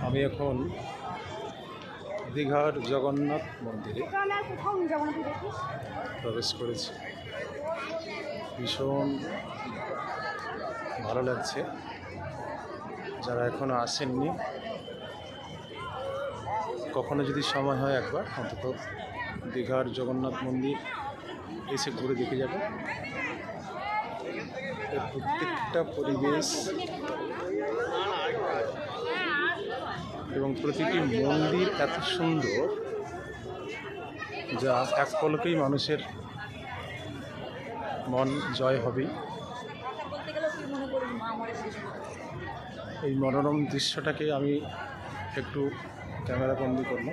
আমি এখন দীঘার জগন্নাথ মন্দিরে প্রবেশ করেছি। ভীষণ ভালো লাগছে। যারা এখনো আসেননি, কখনো যদি সময় হয় একবার অন্তত দীঘার জগন্নাথ মন্দির এসে ঘুরে দেখে যাবে। এর প্রত্যেকটা পরিবেশ এবং প্রতিটি মন্দির এত সুন্দর, যা এক পলকেই মানুষের মন জয় হবেই। এই মনোরম দৃশ্যটাকে আমি একটু ক্যামেরা বন্দি করব।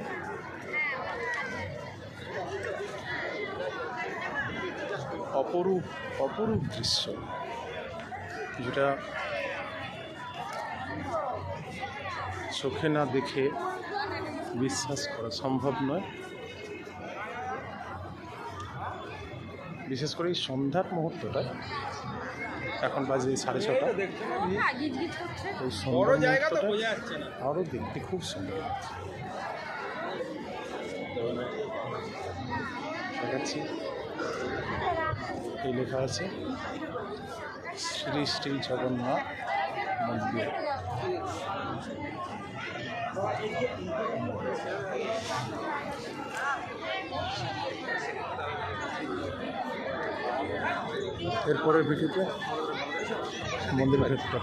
অপরূপ অপরূপ দৃশ্য, যেটা চোখে না দেখে বিশ্বাস করা সম্ভব নয়। বিশেষ করে এই সন্ধ্যার মুহূর্তটায়, এখন বাজে 6:30, এই সন্ধ্যার মুহূর্তটা আরও দেখতে খুব সুন্দর লাগছে। দেখাচ্ছি, এই লেখা আছে শ্রী শ্রী জগন্নাথ মন্দির। এরপরের ভিডিওতে মন্দিরের ভেতরটা